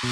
जय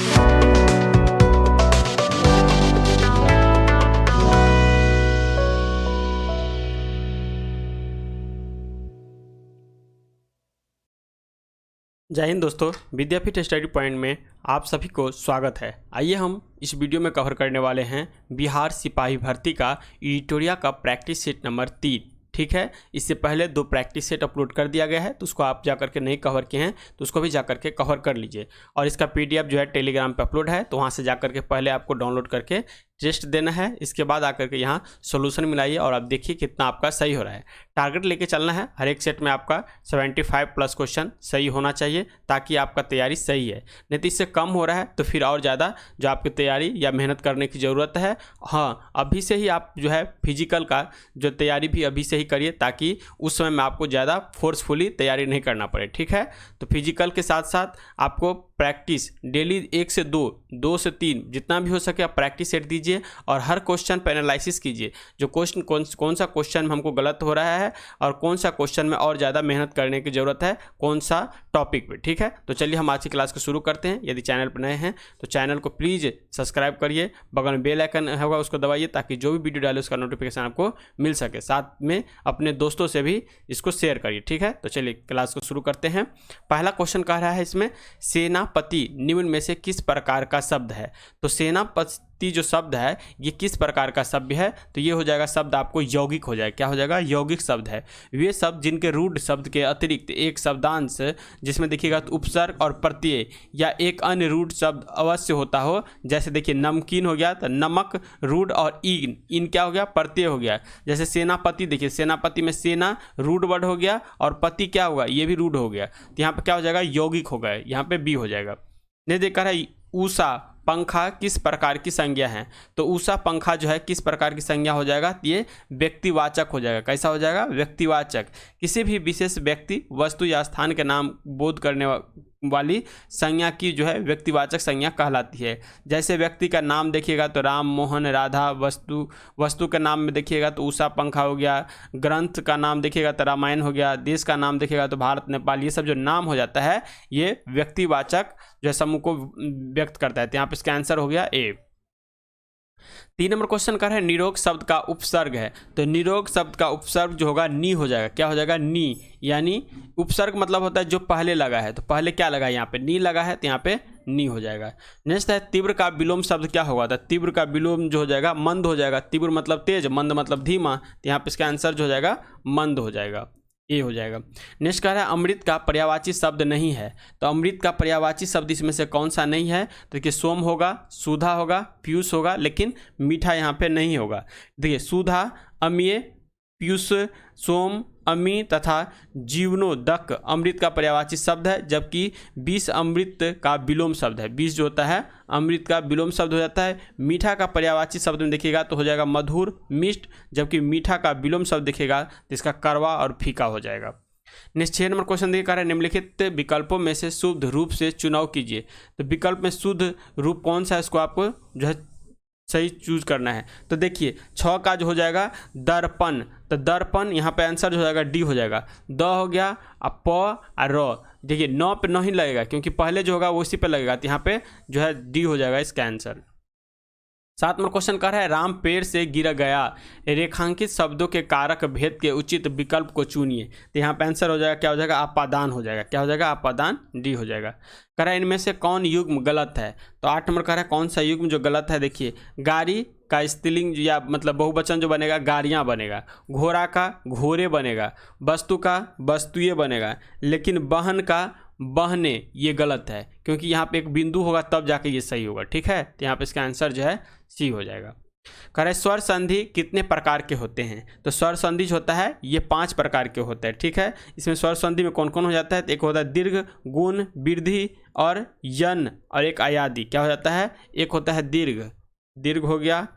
हिंद दोस्तों, विद्यापीठ study point में आप सभी को स्वागत है। आइए हम इस वीडियो में कवर करने वाले हैं बिहार सिपाही भर्ती का एडिटोरिया का प्रैक्टिस सेट नंबर 3। ठीक है, इससे पहले 2 प्रैक्टिस सेट अपलोड कर दिया गया है, तो उसको आप जाकर के नहीं कवर किए हैं तो उसको भी जाकर के कवर कर लीजिए। और इसका PDF जो है टेलीग्राम पे अपलोड है, तो वहाँ से जाकर के पहले आपको डाउनलोड करके टेस्ट देना है। इसके बाद आकर के यहाँ सॉल्यूशन मिलाइए और आप देखिए कितना आपका सही हो रहा है। टारगेट लेके चलना है, हर एक सेट में आपका 75 प्लस क्वेश्चन सही होना चाहिए, ताकि आपका तैयारी सही है। नहीं तो इससे कम हो रहा है तो फिर और ज़्यादा जो आपकी तैयारी या मेहनत करने की ज़रूरत है। हाँ, अभी से ही आप जो है फिजिकल का जो तैयारी भी अभी से ही करिए, ताकि उस समय में आपको ज़्यादा फोर्सफुली तैयारी नहीं करना पड़े। ठीक है, तो फिजिकल के साथ साथ आपको प्रैक्टिस डेली 1 से 2, 2 से 3 जितना भी हो सके आप प्रैक्टिस सेट दीजिए और हर क्वेश्चन पर एनालिसिस कीजिए। जो क्वेश्चन कौन सा क्वेश्चन में हमको गलत हो रहा है और कौन सा क्वेश्चन में और ज़्यादा मेहनत करने की ज़रूरत है, कौन सा टॉपिक पे। ठीक है, तो चलिए हम आज की क्लास को शुरू करते हैं। यदि चैनल पर नए हैं तो चैनल को प्लीज़ सब्सक्राइब करिए, बगल में बेल आइकन होगा उसको दबाइए, ताकि जो भी वीडियो डाले उसका नोटिफिकेशन आपको मिल सके। साथ में अपने दोस्तों से भी इसको शेयर करिए। ठीक है, तो चलिए क्लास को शुरू करते हैं। पहला क्वेश्चन कह रहा है इसमें, सेनापति निम्न में से किस प्रकार का शब्द है। तो सेनापति जो शब्द है ये किस प्रकार का शब्द है, तो ये हो जाएगा शब्द आपको यौगिक हो जाएगा। क्या हो जाएगा? यौगिक शब्द है। वे शब्द जिनके रूढ़ शब्द के अतिरिक्त एक शब्दांश जिसमें देखिएगा तो उपसर्ग और प्रत्यय या एक अन्य रूढ़ शब्द अवश्य होता हो। जैसे देखिए नमकीन हो गया तो नमक रूढ़ और इन क्या हो गया? प्रत्यय हो गया। जैसे सेनापति, देखिए सेनापति में सेना रूढ़ वर्ड हो गया और पति क्या होगा? ये भी रूढ़ हो गया। तो यहाँ पर क्या हो जाएगा? यौगिक हो गया, यहाँ पे बी हो जाएगा। नहीं देखा है उषा पंखा किस प्रकार की संज्ञा है। तो उषा पंखा जो है किस प्रकार की संज्ञा हो जाएगा? ये व्यक्तिवाचक हो जाएगा। कैसा हो जाएगा? व्यक्तिवाचक। किसी भी विशेष व्यक्ति, वस्तु या स्थान के नाम बोध करने वाली संज्ञा की जो है व्यक्तिवाचक संज्ञा कहलाती है। जैसे व्यक्ति का नाम देखिएगा तो राम, मोहन, राधा। वस्तु के नाम में देखिएगा तो उषा पंखा हो गया। ग्रंथ का नाम देखिएगा तो रामायण हो गया। देश का नाम देखिएगा तो भारत, नेपाल। ये सब जो नाम हो जाता है ये व्यक्तिवाचक जो है समूह को व्यक्त करता है। तो यहाँ पे इसका आंसर हो गया ए। 3 नंबर क्वेश्चन कर है, निरोग शब्द का उपसर्ग है। तो निरोग शब्द का उपसर्ग जो होगा नी हो जाएगा। क्या हो जाएगा? नी। यानी उपसर्ग मतलब होता है जो पहले लगा है, तो पहले क्या लगा है? यहाँ पे नी लगा है, तो यहाँ पे नी हो जाएगा। नेक्स्ट है, तीव्र का विलोम शब्द क्या होगा? तो तीव्र का विलोम जो हो जाएगा मंद हो जाएगा। तीव्र मतलब तेज, मंद मतलब धीमा। तो यहाँ पे इसका आंसर जो हो जाएगा मंद हो जाएगा, ये हो जाएगा। नेक्स्ट कह रहा है, अमृत का पर्यायवाची शब्द नहीं है। तो अमृत का पर्यायवाची शब्द इसमें से कौन सा नहीं है? तो देखिए सोम होगा, सुधा होगा, पीयूष होगा, लेकिन मीठा यहाँ पे नहीं होगा। देखिए सुधा, अमीय, पीयूष, सोम, अमी तथा जीवनोदक अमृत का पर्यायवाची शब्द है, जबकि विष अमृत का विलोम शब्द है। विष जो होता है अमृत का विलोम शब्द हो जाता है। मीठा का पर्यायवाची शब्द में देखिएगा तो हो जाएगा मधुर, मिष्ट, जबकि मीठा का विलोम शब्द देखिएगा तो इसका कड़वा और फीका हो जाएगा। नेक्स्ट 6 नंबर क्वेश्चन देखिए, है निम्नलिखित विकल्पों में से शुद्ध रूप से चुनाव कीजिए। तो विकल्प में शुद्ध रूप कौन सा है, इसको आपको जो है सही चूज करना है। तो देखिए 6 का जो हो जाएगा दर्पण। तो दर्पण यहाँ पे आंसर जो हो जाएगा डी हो जाएगा। द हो गया और प और र। देखिए 9 पे नहीं लगेगा क्योंकि पहले जो होगा वो उसी पे लगेगा, तो यहाँ पे जो है डी हो जाएगा इसका आंसर। 7 नंबर क्वेश्चन कर रहा है, राम पेड़ से गिर गया, रेखांकित शब्दों के कारक भेद के उचित विकल्प को चुनिए। तो यहाँ पे आंसर हो जाएगा, क्या हो जाएगा? अपादान हो जाएगा। क्या हो जाएगा? अपादान, डी हो जाएगा। कह रहा है इनमें से कौन युग्म गलत है। तो 8 नंबर कह रहा है कौन सा युग्म जो गलत है। देखिए गाड़ी का स्त्रीलिंग या मतलब बहुवचन जो बनेगा गाड़ियाँ बनेगा, घोड़ा का घोड़े बनेगा, वस्तु का वस्तुएं बनेगा, लेकिन वाहन का बहने ये गलत है, क्योंकि यहाँ पे एक बिंदु होगा तब जाके ये सही होगा। ठीक है, तो यहाँ पे इसका आंसर जो है सी हो जाएगा। कह रहे स्वर संधि कितने प्रकार के होते हैं। तो स्वर संधि जो होता है ये 5 प्रकार के होते हैं। ठीक है, इसमें स्वर संधि में कौन कौन हो जाता है? तो एक होता है दीर्घ, गुण, वृद्धि और यन, और एक अयादि। क्या हो जाता है? एक होता है दीर्घ, दीर्घ हो गया।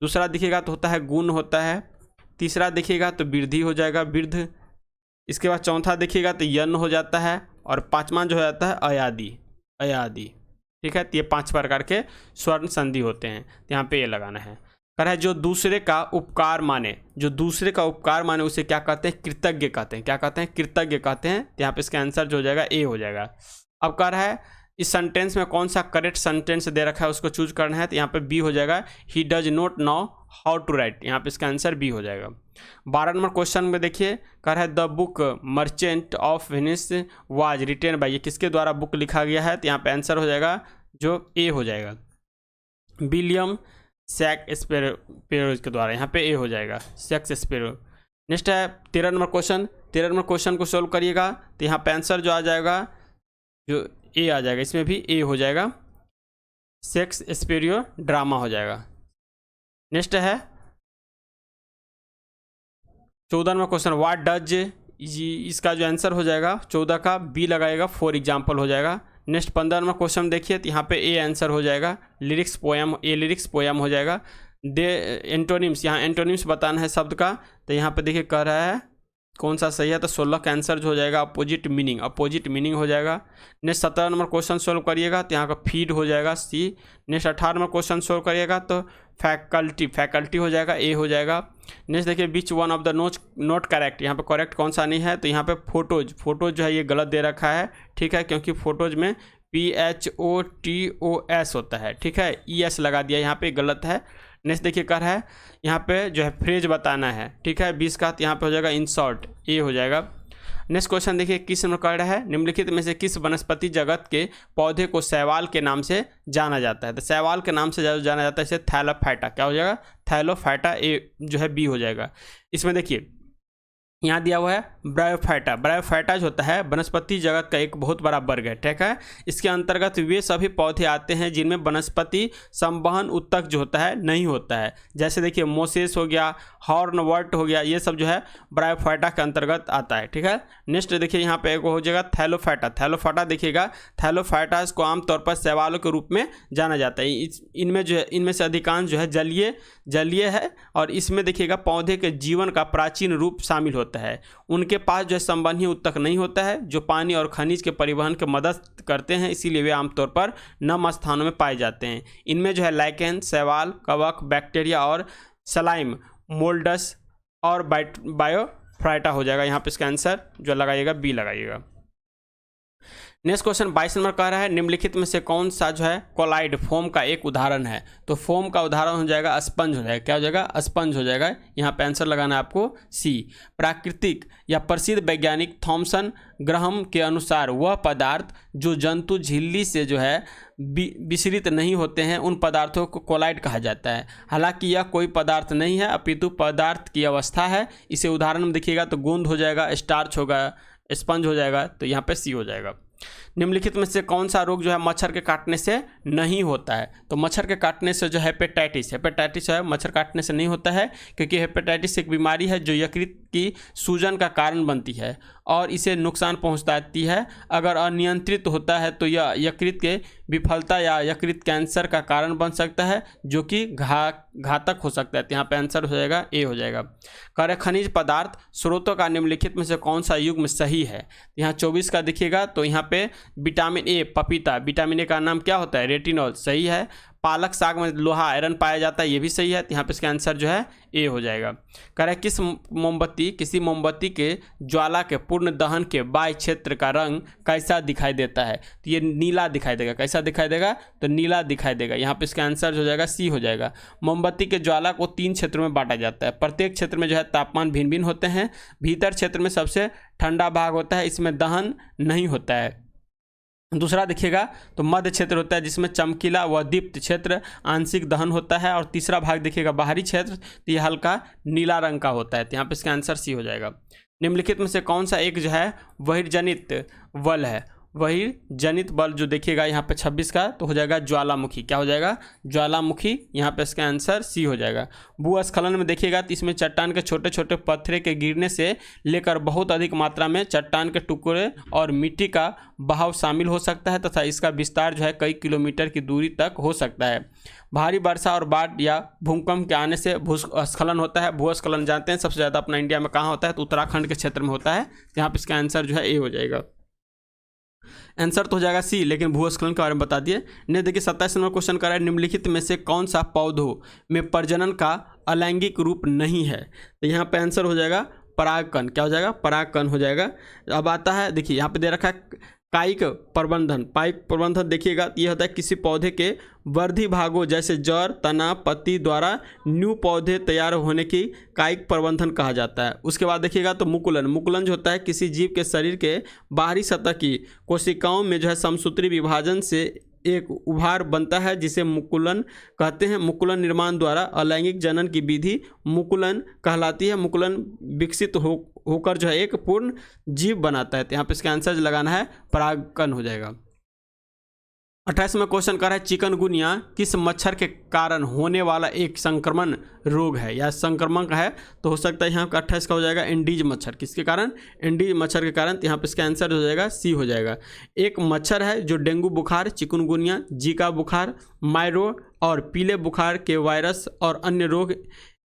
दूसरा दिखेगा तो होता है गुण होता है। तीसरा देखिएगा तो वृद्धि हो जाएगा, वृद्ध। इसके बाद चौथा देखिएगा तो यन हो जाता है, और 5वां जो हो जाता है अयादि, अयादि। ठीक है, तो ये 5 प्रकार के स्वर्ण संधि होते हैं। तो यहाँ पे ये लगाना है। कह रहा है जो दूसरे का उपकार माने, जो दूसरे का उपकार माने उसे क्या कहते हैं? कृतज्ञ कहते हैं। क्या कहते हैं? कृतज्ञ कहते हैं। तो यहाँ पे इसका आंसर जो हो जाएगा ए हो जाएगा। अब कह रहा है इस सेंटेंस में कौन सा करेक्ट सेंटेंस दे रखा है उसको चूज करना है, तो यहाँ पे बी हो जाएगा, he does not know how to write, यहाँ पे इसका आंसर बी हो जाएगा। 12 नंबर क्वेश्चन में देखिए कह रहा है the book merchant of Venice was written by, ये किसके द्वारा बुक लिखा गया है, तो यहाँ पे आंसर हो जाएगा जो ए हो जाएगा, विलियम शेक्सपियर के द्वारा, यहाँ पे ए हो जाएगा शेक्सपियर। नेक्स्ट है 13 नंबर क्वेश्चन। 13 नंबर क्वेश्चन को सोल्व करिएगा तो यहाँ पे आंसर जो आ जाएगा जो ए आ जाएगा, इसमें भी ए हो जाएगा, शेक्सपियर ड्रामा हो जाएगा। नेक्स्ट है 14 नंबर क्वेश्चन, व्हाट डज, इसका जो आंसर हो जाएगा 14 का बी लगाएगा, फॉर एग्जाम्पल हो जाएगा। नेक्स्ट 15 नंबर क्वेश्चन देखिए तो यहाँ पे ए आंसर हो जाएगा, लिरिक्स पोएम, ए लिरिक्स पोएम हो जाएगा। दे एंटोनिम्स, यहाँ एंटोनिम्स बताना है शब्द का, तो यहाँ पे देखिए कह रहा है कौन सा सही है, तो 16 का आंसर जो हो जाएगा अपोजिट मीनिंग, अपोजिट मीनिंग हो जाएगा। नेक्स्ट 17 नंबर क्वेश्चन सोल्व करिएगा तो यहाँ का फीड हो जाएगा सी। नेक्स्ट 18 नंबर क्वेश्चन सोल्व करिएगा तो फैकल्टी, फैकल्टी हो जाएगा, ए हो जाएगा। नेक्स्ट देखिए which one of the note correct, यहाँ पे करेक्ट कौन सा नहीं है, तो यहाँ पे फोटोज, फोटोज जो है ये गलत दे रखा है, ठीक है, क्योंकि फोटोज में PHOTOS होता है, ठीक है, ES लगा दिया, यहाँ पे गलत है। नेक्स्ट देखिए कर है यहाँ पे जो है फ्रेज बताना है, ठीक है, 20 का, तो यहाँ पे हो जाएगा इन शॉर्ट, ए हो जाएगा। नेक्स्ट क्वेश्चन देखिए किस नंबर का है, निम्नलिखित में से किस वनस्पति जगत के पौधे को शैवाल के नाम से जाना जाता है, तो शैवाल के नाम से जाना जाता है इसे थैलोफाइटा, क्या हो जाएगा, थैलोफाइटा, ए जो है बी हो जाएगा। इसमें देखिए यहाँ दिया हुआ है ब्रायोफाइटा, ब्रायोफाइटा जो होता है वनस्पति जगत का एक बहुत बड़ा वर्ग है, ठीक है, इसके अंतर्गत वे सभी पौधे आते हैं जिनमें वनस्पति संवहन उत्तक जो होता है नहीं होता है, जैसे देखिए मोसेस हो गया, हॉर्नवर्ट हो गया, ये सब जो है ब्रायोफाइटा के अंतर्गत आता है, ठीक है। नेक्स्ट देखिए यहाँ पे एक हो जाएगा थैलोफाइटा, थैलोफाइटा देखिएगा, थैलोफाइटा को आमतौर पर शैवालों के रूप में जाना जाता है, इनमें जो है इनमें से अधिकांश जो है जलीय है, और इसमें देखिएगा पौधे के जीवन का प्राचीन रूप शामिल होता है। उनके पास जो है संवहनीय उत्तक नहीं होता है जो पानी और खनिज के परिवहन की मदद करते हैं, इसीलिए वे आमतौर पर नम स्थानों में पाए जाते हैं। इनमें जो है लाइकेन, शैवाल, कवक, बैक्टीरिया और स्लाइम, मोल्डस और बायोफाइटा हो जाएगा, यहाँ पे इसका आंसर जो लगाइएगा बी लगाइएगा। नेक्स्ट क्वेश्चन 22 नंबर कह रहा है निम्नलिखित में से कौन सा जो है कोलाइड फोम का एक उदाहरण है, तो फोम का उदाहरण हो जाएगा स्पंज हो जाएगा, क्या हो जाएगा, स्पंज हो जाएगा, यहाँ पे आंसर लगाना है आपको सी। प्राकृतिक या प्रसिद्ध वैज्ञानिक थॉमसन ग्रहम के अनुसार वह पदार्थ जो जंतु झिल्ली से जो है विसरित नहीं होते हैं उन पदार्थों को कोलाइड कहा जाता है। हालांकि यह कोई पदार्थ नहीं है अपितु पदार्थ की अवस्था है। इसे उदाहरण में देखिएगा तो गोंद हो जाएगा, स्टार्च होगा, स्पंज हो जाएगा, तो यहाँ पे सी हो जाएगा। निम्नलिखित में से कौन सा रोग जो है मच्छर के काटने से नहीं होता है, तो मच्छर के काटने से जो हेपेटाइटिस, हेपेटाइटिस है मच्छर काटने से नहीं होता है, क्योंकि हेपेटाइटिस एक बीमारी है जो यकृत की सूजन का कारण बनती है और इसे नुकसान पहुंचाती है। अगर अनियंत्रित होता है तो यह यकृत के विफलता या यकृत कैंसर का कारण बन सकता है जो कि घातक हो सकता है, तो यहाँ पे आंसर हो जाएगा ए हो जाएगा। कार्य खनिज पदार्थ स्रोतों का निम्नलिखित में से कौन सा युग्म सही है, यहाँ 24 का देखिएगा तो यहाँ पे विटामिन ए, पपीता, विटामिन ए का नाम क्या होता है, रेटिनॉल, सही है। पालक साग में लोहा आयरन पाया जाता है, ये भी सही है, तो यहाँ पे इसका आंसर जो है ए हो जाएगा। कह रहा है किसी मोमबत्ती के ज्वाला के पूर्ण दहन के बाह्य क्षेत्र का रंग कैसा दिखाई देता है, तो ये नीला दिखाई देगा, कैसा दिखाई देगा, तो नीला दिखाई देगा, यहाँ पे इसका आंसर हो जाएगा सी हो जाएगा। मोमबत्ती के ज्वाला को 3 क्षेत्रों में बांटा जाता है, प्रत्येक क्षेत्र में जो है तापमान भिन्न भिन्न होते हैं। भीतर क्षेत्र में सबसे ठंडा भाग होता है, इसमें दहन नहीं होता है। दूसरा देखिएगा तो मध्य क्षेत्र होता है जिसमें चमकीला व दीप्त क्षेत्र आंशिक दहन होता है, और तीसरा भाग देखिएगा बाहरी क्षेत्र, तो ये हल्का नीला रंग का होता है, तो यहाँ पे इसका आंसर सी हो जाएगा। निम्नलिखित में से कौन सा एक जो है बहिर्जनित बल है, बहिर्जनित बल जो देखिएगा यहाँ पे 26 का तो हो जाएगा ज्वालामुखी, क्या हो जाएगा, ज्वालामुखी, यहाँ पे इसका आंसर सी हो जाएगा। भूस्खलन में देखिएगा तो इसमें चट्टान के छोटे छोटे पत्थरे के गिरने से लेकर बहुत अधिक मात्रा में चट्टान के टुकड़े और मिट्टी का बहाव शामिल हो सकता है तथा इसका विस्तार जो है कई किलोमीटर की दूरी तक हो सकता है। भारी वर्षा और बाढ़ या भूकंप के आने से भूस्खलन होता है। भूस्खलन जानते हैं सबसे ज़्यादा अपना इंडिया में कहाँ होता है, तो उत्तराखंड के क्षेत्र में होता है, यहाँ पे इसका आंसर जो है ए हो जाएगा। आंसर तो हो जाएगा सी, लेकिन भूस्खलन के बारे में बता दिए। ने देखिए 27 नंबर क्वेश्चन कर रहा है निम्नलिखित में से कौन सा पौधों में प्रजनन का अलैंगिक रूप नहीं है, तो यहाँ पे आंसर हो जाएगा परागकण, क्या हो जाएगा, परागकण हो जाएगा। अब आता है देखिए यहाँ पे दे रखा है कायिक प्रबंधन, कायिक प्रबंधन देखिएगा ये होता है किसी पौधे के वर्धी भागों जैसे जड़, तना, पत्ती द्वारा न्यू पौधे तैयार होने की कायिक प्रबंधन कहा जाता है। उसके बाद देखिएगा तो मुकुलन, मुकुलन जो होता है किसी जीव के शरीर के बाहरी सतह की कोशिकाओं में जो है समसूत्री विभाजन से एक उभार बनता है जिसे मुकुलन कहते हैं। मुकुलन निर्माण द्वारा अलैंगिक जनन की विधि मुकुलन कहलाती है। मुकुलन विकसित होकर जो है एक पूर्ण जीव बनाता है। तो यहाँ पे इसका आंसर लगाना है परागकण हो जाएगा। 28वां क्वेश्चन कर रहा है चिकनगुनिया किस मच्छर के कारण होने वाला एक संक्रमण रोग है या संक्रमण का है। तो हो सकता है यहाँ का 28 का हो जाएगा एंडीज मच्छर, किसके कारण, एंडीज मच्छर के कारण। तो यहाँ पे इसका आंसर हो जाएगा सी हो जाएगा। एक मच्छर है जो डेंगू बुखार, चिकनगुनिया, जीका बुखार, मायरो और पीले बुखार के वायरस और अन्य रोग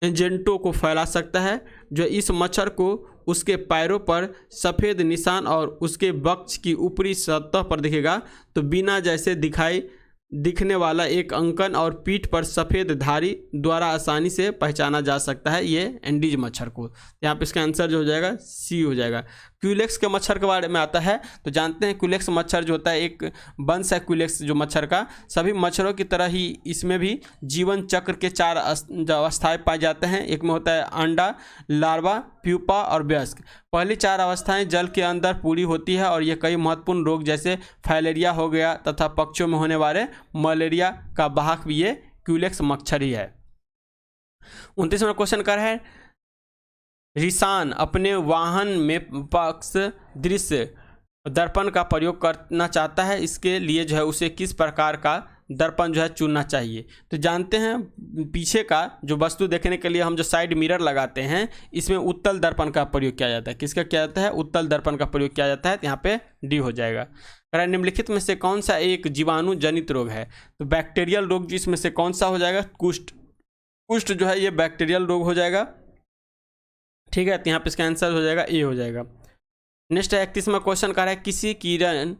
एजेंटों को फैला सकता है। जो इस मच्छर को उसके पैरों पर सफ़ेद निशान और उसके वक्ष की ऊपरी सतह पर दिखेगा तो बिना जैसे दिखने वाला एक अंकन और पीठ पर सफ़ेद धारी द्वारा आसानी से पहचाना जा सकता है ये एंडीज मच्छर को। यहाँ पे इसका आंसर जो हो जाएगा सी हो जाएगा। क्यूलेक्स के मच्छर के बारे में आता है तो जानते हैं क्यूलेक्स मच्छर जो होता है एक वंश है क्यूलेक्स जो मच्छर का। सभी मच्छरों की तरह ही इसमें भी जीवन चक्र के 4 अवस्थाएं पाए जाते हैं। एक में होता है अंडा, लार्वा, प्यूपा और वयस्क। पहली 4 अवस्थाएं जल के अंदर पूरी होती है और ये कई महत्वपूर्ण रोग जैसे फाइलेरिया हो गया तथा पक्षियों में होने वाले मलेरिया का वाहक भी ये क्यूलेक्स मच्छर ही है। 29वां क्वेश्चन कर है रिसान अपने वाहन में पक्ष दृश्य दर्पण का प्रयोग करना चाहता है, इसके लिए जो है उसे किस प्रकार का दर्पण जो है चुनना चाहिए। तो जानते हैं पीछे का जो वस्तु देखने के लिए हम जो साइड मिरर लगाते हैं इसमें उत्तल दर्पण का प्रयोग किया जाता है। किसका किया जाता है, उत्तल दर्पण का प्रयोग किया जाता है। तो यहाँ पे डी हो जाएगा। निम्नलिखित में से कौन सा एक जीवाणु जनित रोग है। तो बैक्टीरियल रोग जिसमें से कौन सा हो जाएगा, कुष्ठ। कुष्ठ जो है ये बैक्टीरियल रोग हो जाएगा, ठीक है। तो यहाँ पे इसका आंसर हो जाएगा ए हो जाएगा। नेक्स्ट 31वां क्वेश्चन का है किसी किरण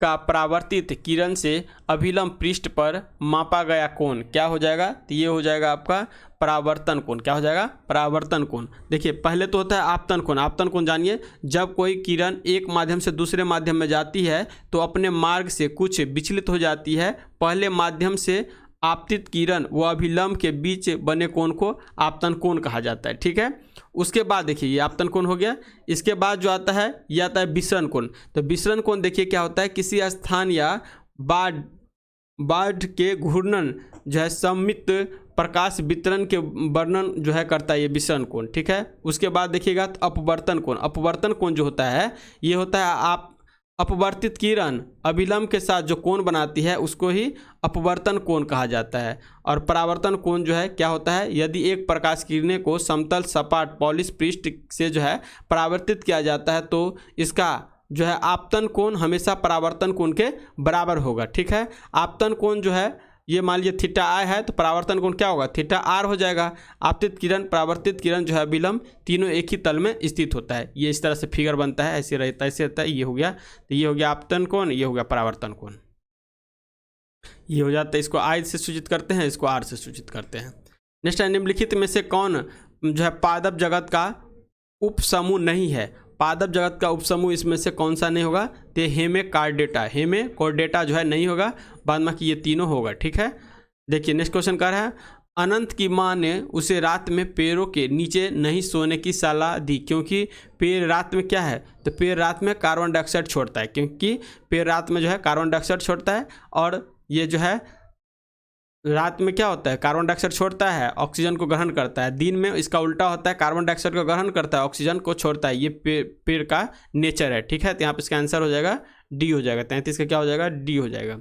का परावर्तित किरण से अभिलंब पृष्ठ पर मापा गया कोण क्या हो जाएगा। तो ये हो जाएगा आपका परावर्तन कोण। क्या हो जाएगा, परावर्तन कोण। देखिए पहले तो होता है आपतन कोण। आपतन कोण जानिए, जब कोई किरण एक माध्यम से दूसरे माध्यम में जाती है तो अपने मार्ग से कुछ विचलित हो जाती है। पहले माध्यम से आपतित किरण व अभिलंब के बीच बने कोण को आपतन कोण कहा जाता है, ठीक है। उसके बाद देखिए ये आपतन कोण हो गया। इसके बाद जो आता है ये आता है विसरण कोण। तो विसरण कोण देखिए क्या होता है, किसी स्थान या बाढ़ के घूर्णन जो है सममित प्रकाश वितरण के वर्णन जो है करता है ये विसरण कोण, ठीक है। उसके बाद देखिएगा तो अपवर्तन कोण। अपवर्तन कोण जो होता है ये होता है आप अपवर्तित किरण अभिलंब के साथ जो कोण बनाती है उसको ही अपवर्तन कोण कहा जाता है। और परावर्तन कोण जो है क्या होता है, यदि एक प्रकाश किरणें को समतल सपाट पॉलिश पृष्ठ से जो है परावर्तित किया जाता है तो इसका जो है आपतन कोण हमेशा परावर्तन कोण के बराबर होगा, ठीक है। आपतन कोण जो है ये मान लीजिए थीटा आई है तो परावर्तन कोण क्या होगा, थीटा आर हो जाएगा। आपतित किरण, परावर्तित किरण जो है विलंब तीनों एक ही तल में स्थित होता है। ये इस तरह से फिगर बनता है, ऐसे रहता है, ऐसे रहता है। ये हो गया, तो ये हो गया आपतन कोण, ये हो गया परावर्तन कोण। ये हो जाता है, इसको आई से सूचित करते हैं, इसको आर से सूचित करते हैं। नेक्स्ट है निम्नलिखित में से कौन जो है पादप जगत का उपसमूह नहीं है। पादप जगत का उपसमूह इसमें से कौन सा नहीं होगा, तो हेमेकॉर्डेटा। हेमेकॉर्डेटा जो है नहीं होगा, बाद में कि ये तीनों होगा, ठीक है। देखिए नेक्स्ट क्वेश्चन कर रहा है अनंत की माँ ने उसे रात में पेड़ों के नीचे नहीं सोने की सलाह दी क्योंकि पेड़ रात में क्या है, तो पेड़ रात में कार्बन डाइऑक्साइड छोड़ता है। क्योंकि पेड़ रात में जो है कार्बन डाइऑक्साइड छोड़ता है और ये जो है रात में क्या होता है, कार्बन डाइऑक्साइड छोड़ता है, ऑक्सीजन को ग्रहण करता है। दिन में इसका उल्टा होता है, कार्बन डाइऑक्साइड को ग्रहण करता है, ऑक्सीजन को छोड़ता है। ये पेड़ का नेचर है, ठीक है। तो यहाँ पे इसका आंसर हो जाएगा डी हो जाएगा। 33 का क्या हो जाएगा, डी हो जाएगा।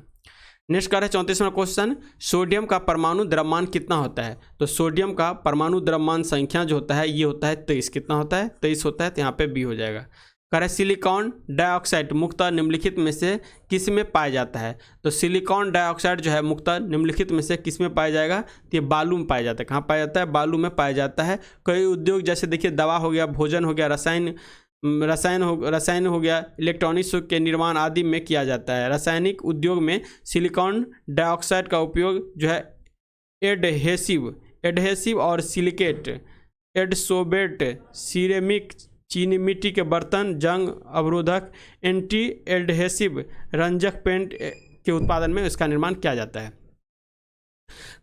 नेक्स्ट कर है 34वां क्वेश्चन सोडियम का परमाणु द्रव्यमान कितना होता है। तो सोडियम का परमाणु द्रव्यमान संख्या जो होता है ये होता है 23। कितना होता है, 23 होता है। तो यहाँ पे बी हो जाएगा। करें सिलिकॉन डाइऑक्साइड मुख्यतः निम्नलिखित में से किस में पाया जाता है। तो सिलिकॉन डाइऑक्साइड जो है मुख्यतः निम्नलिखित में से किस में पाया जाएगा, तो ये बालू में पाया जाता है। कहाँ पाया जाता है, बालू में पाया जाता है। कई उद्योग जैसे देखिए दवा हो गया, भोजन हो गया, रसायन हो गया, इलेक्ट्रॉनिक्स के निर्माण आदि में किया जाता है। रासायनिक उद्योग में सिलिकॉन डाइऑक्साइड का उपयोग जो है एडहेसिव और सिलिकेट, एडसोर्बेंट, सिरेमिक चीनी मिट्टी के बर्तन, जंग अवरोधक, एंटी एडहेसिव, रंजक पेंट के उत्पादन में इसका निर्माण किया जाता है।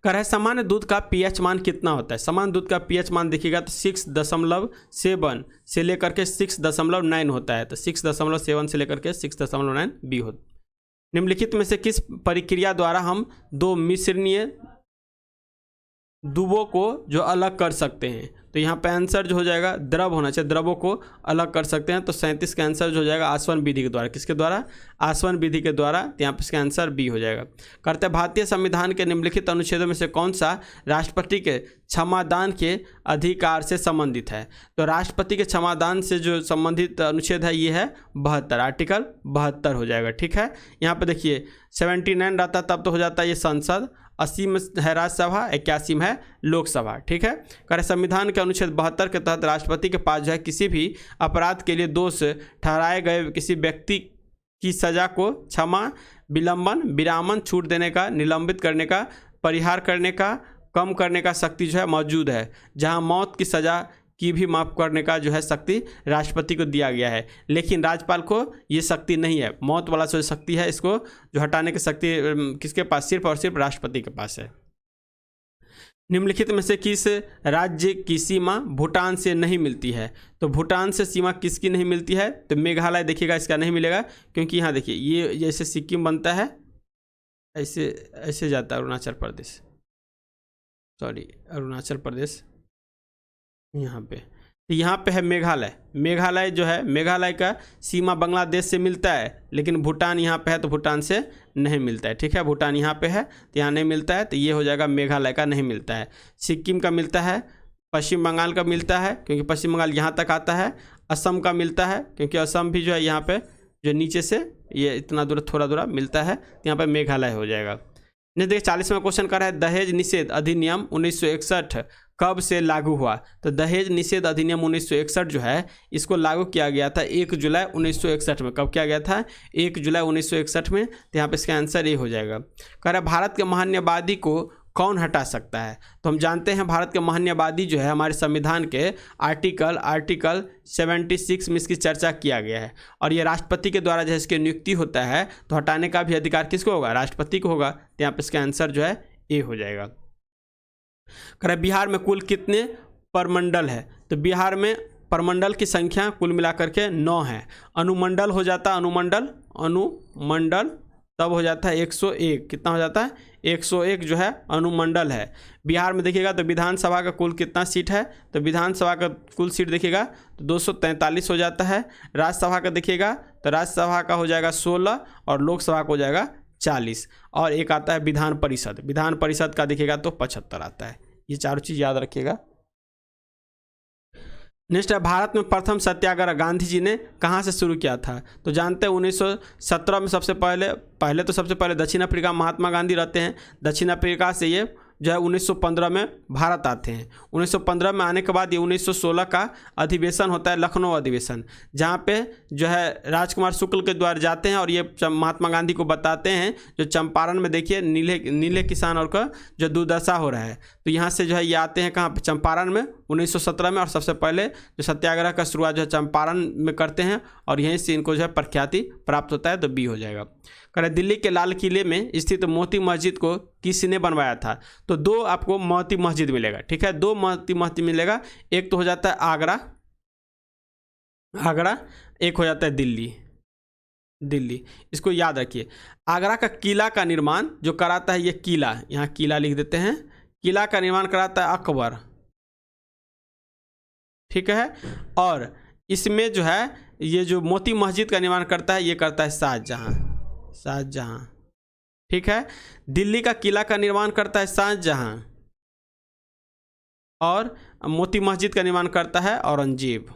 कह है सामान्य दूध का पीएच मान कितना होता है। सामान्य दूध का पीएच मान देखिएगा तो 6.7 से लेकर के 6.9 होता है। तो 6.7 से लेकर के 6.9 बी होता है। निम्नलिखित में से किस प्रक्रिया द्वारा हम दो मिश्रणीय दूबों को जो अलग कर सकते हैं। तो यहाँ पे आंसर जो हो जाएगा द्रव होना चाहिए, द्रवों को अलग कर सकते हैं। तो 37 का आंसर जो हो जाएगा आसवन विधि के द्वारा। किसके द्वारा? आसवन विधि के द्वारा। तो यहाँ पे इसका आंसर बी हो जाएगा। करते भारतीय संविधान के निम्नलिखित अनुच्छेदों में से कौन सा राष्ट्रपति के क्षमादान के अधिकार से संबंधित है। तो राष्ट्रपति के क्षमादान से जो संबंधित अनुच्छेद है ये है 72, आर्टिकल 72 हो जाएगा। ठीक है, यहाँ पे देखिए 79 रहता तब तो हो जाता है ये संसद, 80 में है राज्यसभा, 81 में है लोकसभा। ठीक है, करे संविधान के अनुच्छेद 72 के तहत राष्ट्रपति के पास जो है किसी भी अपराध के लिए दोष ठहराए गए किसी व्यक्ति की सजा को क्षमा, विलंबन, विरामन, छूट देने का, निलंबित करने का, परिहार करने का, कम करने का शक्ति जो है मौजूद है। जहां मौत की सजा की भी माफ करने का जो है शक्ति राष्ट्रपति को दिया गया है, लेकिन राज्यपाल को ये शक्ति नहीं है। मौत वाला जो शक्ति है इसको जो हटाने की शक्ति किसके पास? सिर्फ और सिर्फ राष्ट्रपति के पास है। निम्नलिखित में से किस राज्य की सीमा भूटान से नहीं मिलती है। तो भूटान से सीमा किसकी नहीं मिलती है? तो मेघालय देखिएगा इसका नहीं मिलेगा, क्योंकि यहाँ देखिए ये जैसे सिक्किम बनता है ऐसे ऐसे जाता है अरुणाचल प्रदेश, सॉरी अरुणाचल प्रदेश यहाँ पे है मेघालय। मेघालय जो है, मेघालय का सीमा बांग्लादेश से मिलता है, लेकिन भूटान यहाँ पे है तो भूटान से नहीं मिलता है। ठीक है, भूटान यहाँ पे है तो यहाँ नहीं मिलता है, तो ये हो जाएगा मेघालय का नहीं मिलता है। सिक्किम का मिलता है, पश्चिम बंगाल का मिलता है क्योंकि पश्चिम बंगाल यहाँ तक आता है, असम का मिलता है क्योंकि असम भी जो है यहाँ पे जो नीचे से ये इतना दूर थोड़ा दूर मिलता है, तो यहाँ पर मेघालय हो जाएगा। नहीं देखिए 40वां क्वेश्चन कर रहा है दहेज निषेध अधिनियम 1961 कब से लागू हुआ। तो दहेज निषेध अधिनियम 1961 जो है इसको लागू किया गया था 1 जुलाई 1961 में। कब किया गया था? 1 जुलाई 1961 में। तो यहाँ पे इसका आंसर ये हो जाएगा। कह रहा है भारत के महान्यवादी को कौन हटा सकता है। तो हम जानते हैं भारत के महान्यवादी जो है हमारे संविधान के आर्टिकल 76 में इसकी चर्चा किया गया है, और ये राष्ट्रपति के द्वारा जो इसकी नियुक्ति होता है तो हटाने का भी अधिकार किसको होगा? राष्ट्रपति को होगा। तो यहाँ पे इसका आंसर जो है ए हो जाएगा। कह बिहार में कुल कितने परमंडल है। तो बिहार में परमंडल की संख्या कुल मिलाकर के 9 है। अनुमंडल हो जाता है, अनुमंडल तब हो जाता है 101। कितना हो जाता है? 101 जो है अनुमंडल है। बिहार में देखिएगा तो विधानसभा का कुल कितना सीट है। तो विधानसभा का कुल सीट देखिएगा तो 243 हो जाता है। राज्यसभा का देखिएगा तो राज्यसभा का हो जाएगा 16 और लोकसभा का हो जाएगा 40, और एक आता है विधान परिषद। विधान परिषद का देखिएगा तो 75 आता है। ये चारों चीज़ याद रखिएगा। नेक्स्ट है भारत में प्रथम सत्याग्रह गांधी जी ने कहाँ से शुरू किया था। तो जानते हैं 1917 में सबसे पहले दक्षिण अफ्रीका महात्मा गांधी रहते हैं। दक्षिण अफ्रीका से ये जो है 1915 में भारत आते हैं। 1915 में आने के बाद ये 1916 का अधिवेशन होता है, लखनऊ अधिवेशन, जहाँ पे जो है राजकुमार शुक्ल के द्वारा जाते हैं और ये महात्मा गांधी को बताते हैं जो चंपारण में देखिए नीले किसानों का जो दुर्दशा हो रहा है। तो यहाँ से जो है ये आते हैं कहाँ पे? चंपारण में 1917 में, और सबसे पहले जो सत्याग्रह का शुरुआत जो है चंपारण में करते हैं और यहीं से इनको जो है प्रख्याति प्राप्त होता है। तो बी हो जाएगा। कह दिल्ली के लाल किले में स्थित मोती मस्जिद को किसने बनवाया था। तो 2 आपको मोती मस्जिद मिलेगा। ठीक है, 2 मोती मस्जिद मिलेगा। एक तो हो जाता है आगरा, एक हो जाता है दिल्ली। इसको याद रखिए। आगरा का किला का निर्माण जो कराता है ये किला, यहाँ किला लिख देते हैं, किला का निर्माण कराता है अकबर। ठीक है, और इसमें जो है ये जो मोती मस्जिद का निर्माण करता है ये करता है शाहजहां। ठीक है, दिल्ली का किला का निर्माण करता है शाहजहां, और मोती मस्जिद का निर्माण करता है औरंगजेब।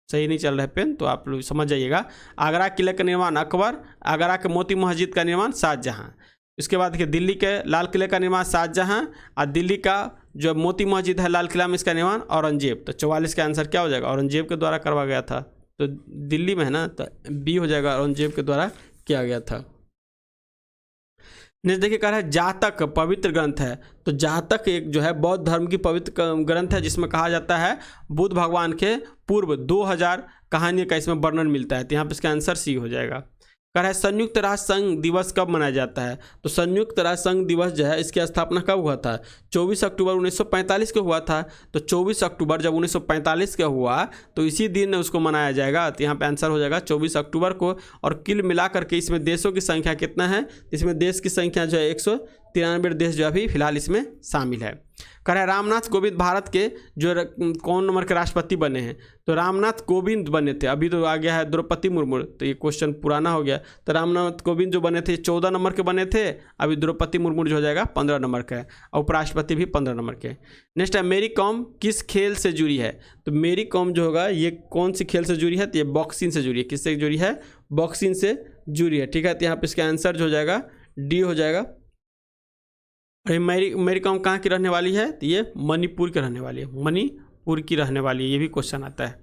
सही नहीं चल रहा है पेन, तो आप लोग समझ जाइएगा। आगरा किले का निर्माण अकबर, आगरा के मोती मस्जिद का निर्माण शाहजहां। इसके बाद देखिए दिल्ली के लाल किले का निर्माण शाहजहां, और दिल्ली का जो मोती मस्जिद है लाल किला में इसका निर्माण औरंगजेब। तो 44 का आंसर क्या हो जाएगा? औरंगजेब के द्वारा करवा गया था। तो दिल्ली में है ना, तो बी हो जाएगा, औरंगजेब के द्वारा किया गया था। नेक्स्ट देखिए कह रहा है जातक पवित्र ग्रंथ है। तो जातक एक जो है बौद्ध धर्म की पवित्र ग्रंथ है जिसमें कहा जाता है बुद्ध भगवान के पूर्व 2000 कहानियों का इसमें वर्णन मिलता है। तो यहाँ पे इसका आंसर सी हो जाएगा। कह रहा है संयुक्त राष्ट्र संघ दिवस कब मनाया जाता है। तो संयुक्त राष्ट्र संघ दिवस जो है इसकी स्थापना कब हुआ था, 24 अक्टूबर 1945 को हुआ था। तो 24 अक्टूबर जब 1945 का हुआ तो इसी दिन उसको मनाया जाएगा। तो यहाँ पे आंसर हो जाएगा 24 अक्टूबर को। और कुल मिला करके इसमें देशों की संख्या कितना है, इसमें देश की संख्या जो है 193 देश जो अभी फिलहाल इसमें शामिल है। कह रहा है रामनाथ कोविंद भारत के जो कौन नंबर के राष्ट्रपति बने हैं। तो रामनाथ कोविंद बने थे, अभी तो आ गया है द्रौपदी मुर्मू, तो ये क्वेश्चन पुराना हो गया। तो रामनाथ कोविंद जो बने थे 14 नंबर के बने थे, अभी द्रौपदी मुर्मू जो हो जाएगा 15 नंबर का है, और उपराष्ट्रपति भी 15 नंबर के। नेक्स्ट है मेरी कॉम किस खेल से जुड़ी है। तो मेरी कॉम जो होगा ये कौन सी खेल से जुड़ी है, तो ये बॉक्सिंग से जुड़ी है। किससे जुड़ी है, बॉक्सिंग से जुड़ी है। ठीक है, तो यहाँ पे इसका आंसर जो हो जाएगा डी हो जाएगा। अरे मेरी कॉम कहाँ की रहने वाली है, तो ये मणिपुर की रहने वाली है, मणिपुर की रहने वाली है, ये भी क्वेश्चन आता है।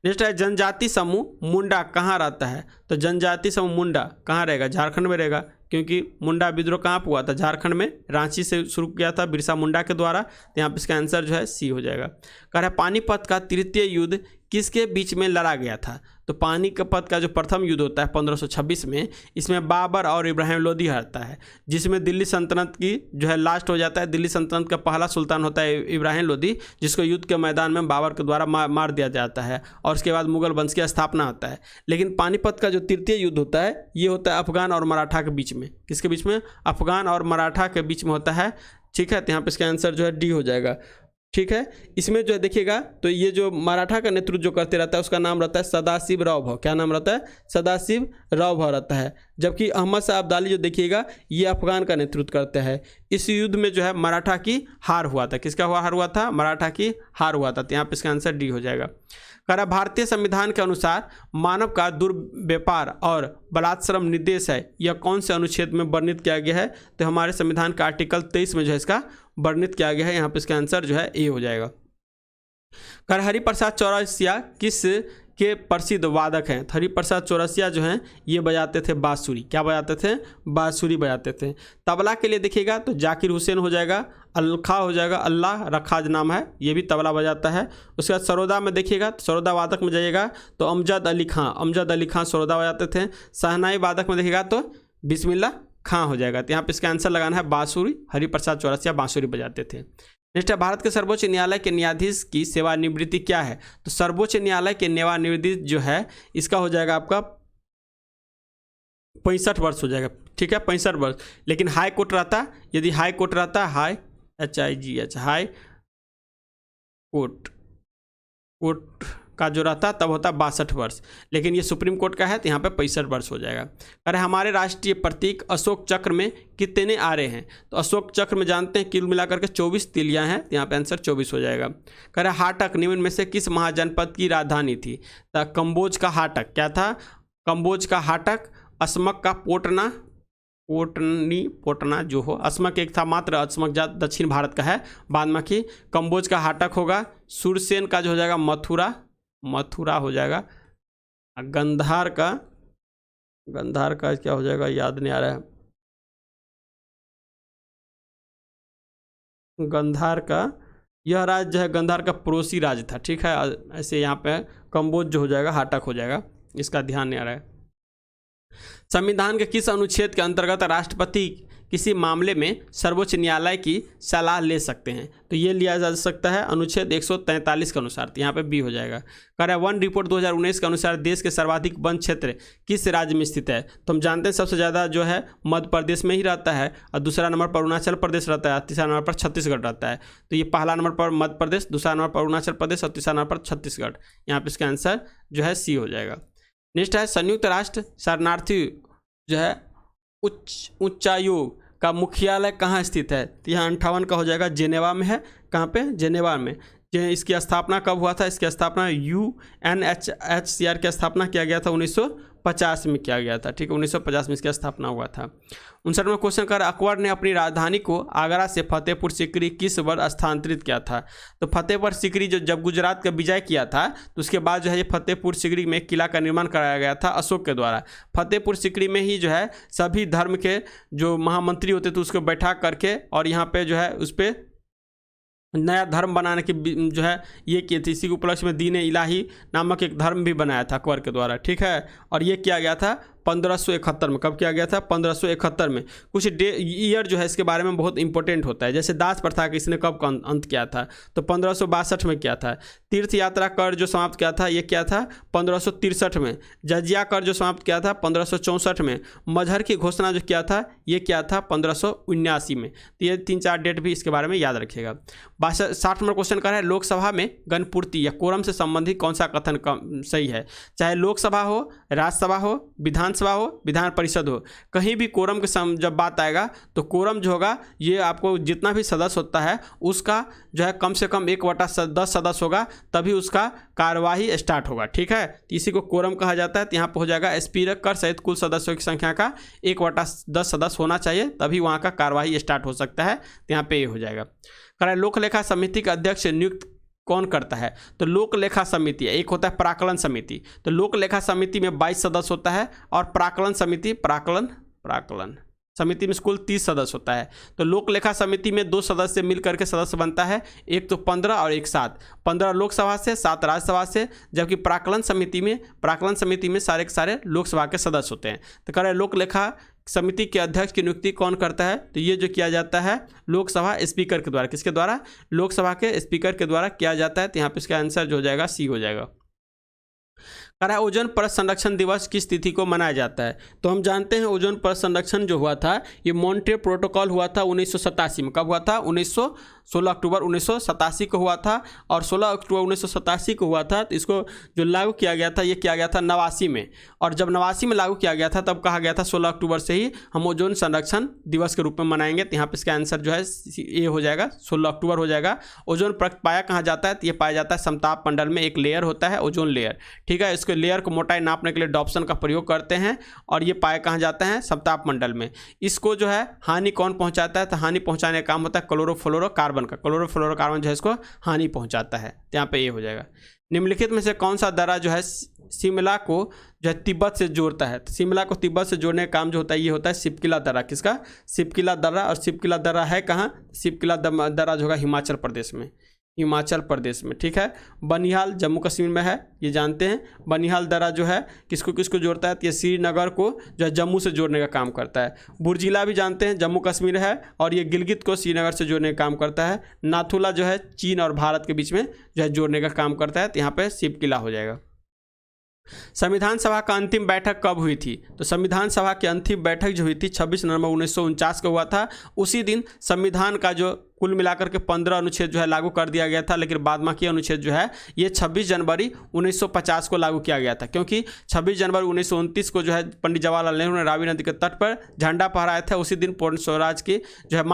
नेक्स्ट है जनजाति समूह मुंडा कहाँ रहता है। तो जनजाति समूह मुंडा कहाँ रहेगा, झारखंड में रहेगा, क्योंकि मुंडा विद्रोह कहाँ पर हुआ था, झारखंड में, रांची से शुरू किया था बिरसा मुंडा के द्वारा। तो यहाँ पे इसका आंसर जो है सी हो जाएगा। कह रहा है पानीपत का तृतीय युद्ध किसके बीच में लड़ा गया था। तो पानीपत का जो प्रथम युद्ध होता है 1526 में, इसमें बाबर और इब्राहिम लोदी हारता है, जिसमें दिल्ली सल्तनत की जो है लास्ट हो जाता है। दिल्ली सल्तनत का पहला सुल्तान होता है इब्राहिम लोदी, जिसको युद्ध के मैदान में बाबर के द्वारा मार दिया जाता है, और उसके बाद मुगल वंश की स्थापना होता है। लेकिन पानीपत का जो तृतीय युद्ध होता है ये होता है अफगान और मराठा के बीच में। किसके बीच में, अफगान और मराठा के बीच में होता है। ठीक है, तो यहाँ पे इसका आंसर जो है डी हो जाएगा। ठीक है, इसमें जो है देखिएगा तो ये जो मराठा का नेतृत्व जो करते रहता है उसका नाम रहता है सदाशिव राव भाव। क्या नाम रहता है, सदाशिव राव भाव रहता है। जबकि अहमद शाह अब्दाली जो देखिएगा ये अफगान का नेतृत्व करते हैं। इस युद्ध में जो है मराठा की हार हुआ था। किसका हार हुआ था, मराठा की हार हुआ था। तो यहाँ पे इसका आंसर डी हो जाएगा। कह रहा भारतीय संविधान के अनुसार मानव का दुर्व्यापार और बलात्श्रम निर्देश है, यह कौन से अनुच्छेद में वर्णित किया गया है। तो हमारे संविधान का आर्टिकल 23 में जो है इसका वर्णित किया गया है। यहाँ पे इसका आंसर जो है ए हो जाएगा। कह रहा हरिप्रसाद चौरसिया किस के प्रसिद्ध वादक हैं। हरिप्रसाद चौरसिया जो हैं ये बजाते थे बांसुरी। क्या बजाते थे, बांसुरी बजाते थे। तबला के लिए देखिएगा तो जाकिर हुसैन हो जाएगा, अलखा हो जाएगा, अल्लाह रखाज नाम है, ये भी तबला बजाता है। उसके बाद सरोदा में देखिएगा तो सरोदा वादक में जाइएगा तो अमजद अली खां सरोदा बजाते थे। शहनाई वादक में देखिएगा तो बिस्मिल्लाह खां हो जाएगा। तो यहाँ पे इसका आंसर लगाना है बांसुरी। हरिप्रसाद चौरसिया बांसुरी बजाते थे। नेक्स्ट है भारत के सर्वोच्च न्यायालय के न्यायाधीश की सेवानिवृत्ति क्या है। तो सर्वोच्च न्यायालय के सेवानिवृत्ति जो है इसका हो जाएगा आपका 65 वर्ष हो जाएगा। ठीक है, 65 वर्ष। लेकिन हाई कोर्ट रहता, यदि हाई कोर्ट रहता, हाई HIGH हाई कोर्ट का जो रहता तब होता 62 वर्ष। लेकिन ये सुप्रीम कोर्ट का है तो यहाँ पे 65 वर्ष हो जाएगा। अरे हमारे राष्ट्रीय प्रतीक अशोक चक्र में कितने आरे हैं। तो अशोक चक्र में जानते हैं कुल मिलाकर के 24 तिलियाँ हैं। तो यहाँ पे आंसर 24 हो जाएगा। कह रहे हाटक निम्न में से किस महाजनपद की राजधानी थी। तो कम्बोज का हाटक क्या था, कम्बोज का हाटक, असमक का पोटना जो हो, असमक एक था मात्र, असमक दक्षिण भारत का है, बादमाकी। कम्बोज का हाटक होगा। सुरसेन का जो हो जाएगा मथुरा हो जाएगा। गंधार का क्या हो जाएगा याद नहीं आ रहा है। गंधार का यह राज्य जो है गंधार का पड़ोसी राज्य था। ठीक है, ऐसे यहाँ पे कम्बोज जो हो जाएगा हाटक हो जाएगा, इसका ध्यान नहीं आ रहा है। संविधान के किस अनुच्छेद के अंतर्गत राष्ट्रपति किसी मामले में सर्वोच्च न्यायालय की सलाह ले सकते हैं। तो ये लिया जा सकता है अनुच्छेद 143 के अनुसार। तो यहाँ पे बी हो जाएगा। कह रहा है वन रिपोर्ट 2019 के अनुसार देश के सर्वाधिक वन क्षेत्र किस राज्य में स्थित है। तो हम जानते हैं सबसे ज़्यादा जो है मध्य प्रदेश में ही रहता है, और दूसरा नंबर पर अरुणाचल प्रदेश रहता है, तीसरा नंबर पर छत्तीसगढ़ रहता है। तो ये पहला नंबर पर मध्य प्रदेश, दूसरा नंबर पर अरुणाचल प्रदेश और तीसरा नंबर पर छत्तीसगढ़। यहाँ पे इसका आंसर जो है सी हो जाएगा। नेक्स्ट है संयुक्त राष्ट्र शरणार्थी जो है उच्चायोग का मुख्यालय कहाँ स्थित है। तो यहाँ 58 का हो जाएगा, जेनेवा में है। कहाँ पे, जेनेवा में। इसकी स्थापना कब हुआ था, इसकी स्थापना UNHCR की स्थापना किया गया था 1950 में किया गया था। ठीक है, 1950 में इसकी स्थापना हुआ था। 59वां क्वेश्चन कर अकबर ने अपनी राजधानी को आगरा से फतेहपुर सीकरी किस वर्ष स्थानांतरित किया था? तो फतेहपुर सीकरी जो जब गुजरात का विजय किया था तो उसके बाद जो है ये फतेहपुर सीकरी में किला का निर्माण कराया गया था अशोक के द्वारा। फतेहपुर सीकरी में ही जो है सभी धर्म के जो महामंत्री होते थे उसको बैठा करके और यहाँ पे जो है उस पर नया धर्म बनाने की जो है ये की थी। इसी के उपलक्ष्य में दीन इलाही नामक एक धर्म भी बनाया था अकबर के द्वारा। ठीक है, और ये किया गया था 1571 में। कब किया गया था? 1571 में। कुछ ईयर जो है इसके बारे में बहुत इंपॉर्टेंट होता है, जैसे दास प्रथा का इसने कब अंत किया था? तो 1562 में किया था। तीर्थ यात्रा कर जो समाप्त किया था ये किया था 1563 में। जजिया कर जो समाप्त किया था 1564 में। मजहर की घोषणा जो किया था ये किया था 1579 में। तो ये 3-4 डेट भी इसके बारे में याद रखिएगा। 60 नंबर क्वेश्चन कर रहा है लोकसभा में गणपूर्ति या कोरम से संबंधित कौन सा कथन सही है? चाहे लोकसभा हो, राज्यसभा हो, विधानसभा हो, विधान परिषद हो, कहीं भी कोरम के जब बात आएगा तो कोरम जो होगा ये आपको जितना भी सदस्य होता है उसका जो है कम से कम 1/10 सदस्य होगा तभी उसका कार्यवाही स्टार्ट होगा। ठीक है, तो इसी को कोरम कहा जाता है। तो यहाँ पर हो जाएगा स्पीकर सहित कुल सदस्यों की संख्या का 1/10 सदस्य होना चाहिए तभी वहाँ का कार्यवाही स्टार्ट हो सकता है। तो यहाँ पे ये हो जाएगा। लोक लेखा समिति का अध्यक्ष नियुक्त कौन करता है? तो लोक लेखा समिति एक होता है प्राकलन समिति। तो लोक लेखा समिति में 22 सदस्य होता है और प्राकलन समिति में कुल 30 सदस्य होता है। तो लोक लेखा समिति में 2 सदस्य मिल करके सदस्य बनता है, एक तो 15 और एक 7। 15 लोकसभा से, 7 राज्यसभा से, जबकि प्राकलन समिति में सारे के सारे लोकसभा के सदस्य होते हैं। तो कह रहे लोक लेखा समिति के अध्यक्ष की नियुक्ति कौन करता है? तो ये जो किया जाता है लोकसभा स्पीकर के द्वारा। किसके द्वारा? लोकसभा के स्पीकर के द्वारा किया जाता है। तो यहाँ पे इसका आंसर जो हो जाएगा सी हो जाएगा। ओजोन परत संरक्षण दिवस किस तिथि को मनाया जाता है? तो हम जानते हैं ओजोन परत संरक्षण जो हुआ था ये मॉन्ट्रियल प्रोटोकॉल हुआ था 1987 में। कब हुआ था? 16 अक्टूबर 1987 को हुआ था। और 16 अक्टूबर 1987 को हुआ था तो इसको जो लागू किया गया था ये किया गया था 89 में। और जब 89 में लागू किया गया था तब कहा गया था 16 अक्टूबर से ही हम ओजोन संरक्षण दिवस के रूप में मनाएंगे। तो यहाँ पे इसका आंसर जो है ये हो जाएगा 16 अक्टूबर हो जाएगा। ओजोन परत पाया कहाँ जाता है? तो ये पाया जाता है समताप मंडल में। एक लेयर होता है ओजोन लेयर। ठीक है, इसके लेयर को मोटाई नापने के लिए डॉप्सन का प्रयोग करते हैं और ये पाया कहाँ जाता है? समताप मंडल में। इसको जो है हानि कौन पहुंचाता है? तो हानि पहुंचाने का काम होता है क्लोरोफ्लोरोकार्बन का। क्लोरोफ्लोरोकार्बन जो है इसको हानि पहुंचाता है। तो यहाँ पे ये हो जाएगा। निम्नलिखित में से कौन सा दर्रा जो है शिमला को जो है तिब्बत से जोड़ता है? तो शिमला को तिब्बत से जोड़ने का काम जो होता है ये होता है शिपकिला दर्रा। किसका? शिपकिला दर्रा। और शिपकिला दर्रा है कहाँ? शिपकिला दर्रा जो होगा हिमाचल प्रदेश में। ठीक है, बनिहाल जम्मू कश्मीर में है, ये जानते हैं। बनिहाल दर्रा जो है किसको जोड़ता है? तो ये श्रीनगर को जो है जम्मू से जोड़ने का काम करता है। बुर्जिला भी जानते हैं जम्मू कश्मीर है और ये गिलगित को श्रीनगर से जोड़ने का काम करता है। नाथुला जो है चीन और भारत के बीच में जो है जोड़ने का काम करता है। तो यहाँ पे शिपकिला हो जाएगा। संविधान सभा का अंतिम बैठक कब हुई थी? तो संविधान सभा की अंतिम बैठक जो हुई थी 26 नवंबर 1949 को हुआ था। उसी दिन संविधान का जो कुल मिलाकर के 15 अनुच्छेद जो है लागू कर दिया गया था, लेकिन बाद बाकी अनुच्छेद जो है ये 26 जनवरी 1950 को लागू किया गया था, क्योंकि 26 जनवरी 1929 को जो है पंडित जवाहरलाल नेहरू ने रावी नदी के तट पर झंडा फहराया था। उसी दिन पूर्ण स्वराज की जो है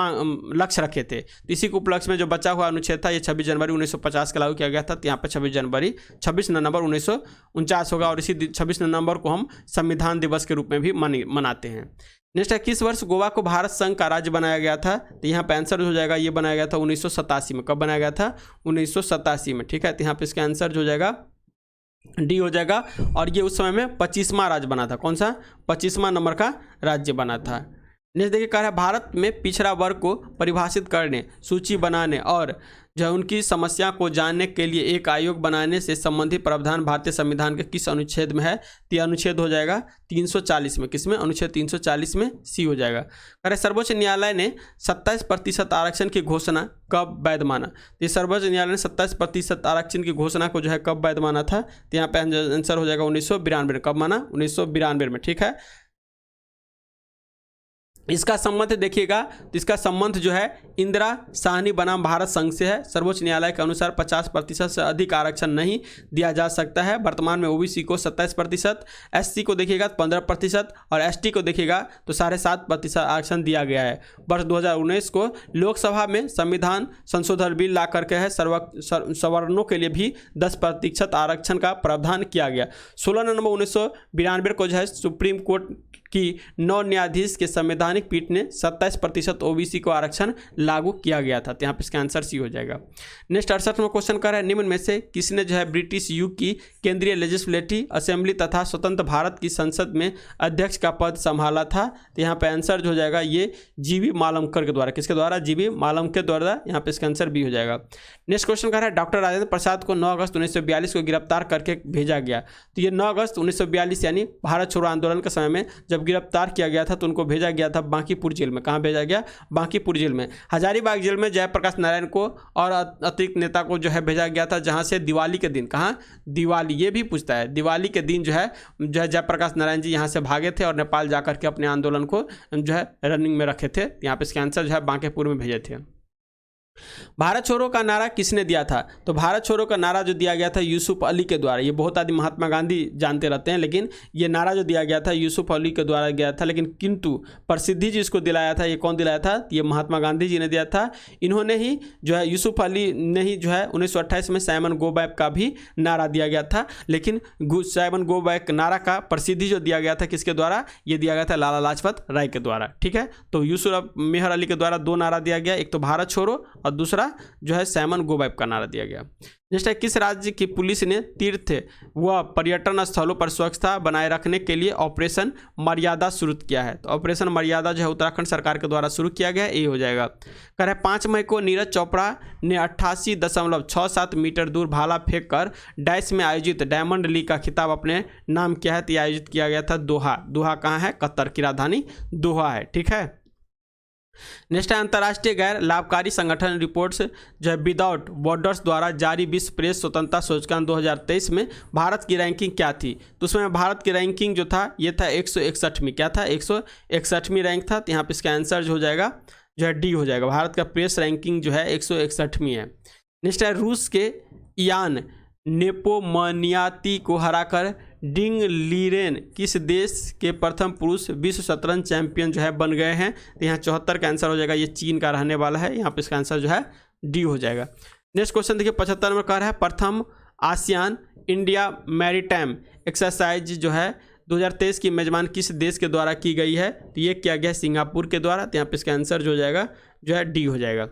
लक्ष्य रखे थे। तो इसी के उपलक्ष्य में जो बचा हुआ अनुच्छेद था ये 26 जनवरी 1950 को लागू किया गया था। तो यहाँ पर 26 नवंबर 1949 होगा और इसी 26 नवंबर को हम संविधान दिवस के रूप में भी मनाते हैं। नेक्स्ट है किस वर्ष गोवा को भारत संघ का राज्य बनाया गया था? तो यहाँ पे आंसर हो जाएगा ये बनाया गया था 1987 में। कब बनाया गया था? 1987 में। ठीक है, तो यहाँ पे इसका आंसर जो हो जाएगा डी हो जाएगा। और ये उस समय में 25वां राज्य बना था। कौन सा? 25वां नंबर का राज्य बना था। नेक्स्ट देखिए कह रहा है भारत में पिछड़ा वर्ग को परिभाषित करने, सूची बनाने और जो उनकी समस्या को जानने के लिए एक आयोग बनाने से संबंधित प्रावधान भारतीय संविधान के किस अनुच्छेद में है? तो यह अनुच्छेद हो जाएगा 340 में। किसमें? अनुच्छेद 340 में सी हो जाएगा। कह रहे सर्वोच्च न्यायालय ने 27% आरक्षण की घोषणा कब वैध माना? तो सर्वोच्च न्यायालय ने 27% आरक्षण की घोषणा को जो है कब वैध माना था? तो यहाँ पे आंसर हो जाएगा 1992 में। कब माना? 1992 में। ठीक है, इसका संबंध देखिएगा तो इसका संबंध जो है इंदिरा साहनी बनाम भारत संघ से है। सर्वोच्च न्यायालय के अनुसार 50% से अधिक आरक्षण नहीं दिया जा सकता है। वर्तमान में ओबीसी को 27%, एससी को देखिएगा 15% और एसटी को देखिएगा तो 7.5% आरक्षण दिया गया है। वर्ष 2019 को लोकसभा में संविधान संशोधन बिल ला करके है सवर्णों के लिए भी 10% आरक्षण का प्रावधान किया गया। 16 नवंबर 1992 को जो है सुप्रीम कोर्ट की 9 न्यायाधीश के संवैधानिक पीठ ने 27% ओबीसी को आरक्षण लागू किया गया था। तो यहाँ पे इसका आंसर सी हो जाएगा। नेक्स्ट 68वां क्वेश्चन कर रहा है, निम्न में से किसने जो है ब्रिटिश युग की केंद्रीय लेजिस्लेटिव असेंबली तथा स्वतंत्र भारत की संसद में अध्यक्ष का पद संभाला था? तो यहाँ पे आंसर जो हो जाएगा ये जीवी मालवंकर के द्वारा। किसके द्वारा? जीवी मालवंकर के द्वारा। यहाँ पे इसका आंसर बी हो जाएगा। नेक्स्ट क्वेश्चन कर रहा है, डॉक्टर राजेंद्र प्रसाद को 9 अगस्त 1942 को गिरफ्तार करके भेजा गया। तो ये 9 अगस्त 1942 यानी भारत छोड़ो आंदोलन के समय में जब गिरफ्तार किया गया था तो उनको भेजा गया था बांकीपुर जेल में। कहाँ भेजा गया? बांकीपुर जेल में। हजारीबाग जेल में जयप्रकाश नारायण को और अतिरिक्त नेता को जो है भेजा गया था, जहाँ से दिवाली के दिन, कहाँ? दिवाली, ये भी पूछता है, दिवाली के दिन जो है जयप्रकाश नारायण जी यहाँ से भागे थे और नेपाल जाकर के अपने आंदोलन को जो है रनिंग में रखे थे। यहाँ पे इसका आंसर जो है बांकीपुर में भेजे थे। भारत छोड़ो का नारा किसने दिया था? तो भारत छोड़ो का नारा जो दिया गया था यूसुफ अली के द्वारा। ये बहुत आदमी महात्मा गांधी जानते रहते हैं, लेकिन ये नारा जो दिया गया था यूसुफ अली के द्वारा गया था। लेकिन किंतु प्रसिद्धि जिसको दिलाया था, ये कौन दिलाया था? ये महात्मा गांधी जी ने दिया था। इन्होंने ही जो है, यूसुफ अली ने ही जो है 1928 में साइमन गो बैक का भी नारा दिया गया था। लेकिन साइमन गो बैक नारा का प्रसिद्धि जो दिया गया था किसके द्वारा? ये दिया गया था लाला लाजपत राय के द्वारा। ठीक है, तो यूसुफ मेहर अली के द्वारा 2 नारा दिया गया, एक तो भारत छोड़ो और दूसरा जो है साइमन गो बैक का नारा दिया गया। नेक्स्ट है, किस राज्य की पुलिस ने तीर्थ व पर्यटन स्थलों पर स्वच्छता बनाए रखने के लिए ऑपरेशन मर्यादा शुरू किया है? तो ऑपरेशन मर्यादा जो है उत्तराखंड सरकार के द्वारा शुरू किया गया है। ये हो जाएगा। कह रहे 5 मई को नीरज चोपड़ा ने 88.67 मीटर दूर भाला फेंक कर डैश में आयोजित डायमंड लीग का खिताब अपने नाम किया है। तो आयोजित किया गया था दोहा। दोहा कहाँ है? कतर की राजधानी दोहा है। ठीक है। नेक्स्ट है, अंतर्राष्ट्रीय गैर लाभकारी संगठन रिपोर्ट्स जो है विदाउट बॉर्डर्स द्वारा जारी विश्व प्रेस स्वतंत्रता सूचकांक 2023 में भारत की रैंकिंग क्या थी? तो उसमें भारत की रैंकिंग जो था ये था 161वीं। क्या था? 161वीं रैंक था। तो यहाँ पे इसका आंसर जो हो जाएगा जो है डी हो जाएगा। भारत का प्रेस रैंकिंग जो है 161वीं है। नेक्स्ट है, रूस के इयान नेपोमनियाती को हराकर डिंग लीरेन किस देश के प्रथम पुरुष विश्व शतरंज चैंपियन जो है बन गए हैं? तो यहाँ 74 का आंसर हो जाएगा। ये चीन का रहने वाला है। यहाँ पे इसका आंसर जो है डी हो जाएगा। नेक्स्ट क्वेश्चन देखिए 75 नंबर का है, प्रथम आसियान इंडिया मैरीटाइम एक्सरसाइज जो है 2023 की मेजबान किस देश के द्वारा की गई है? तो ये किया गया सिंगापुर के द्वारा। तो यहाँ पे इसका आंसर जो हो जाएगा जो है डी हो जाएगा।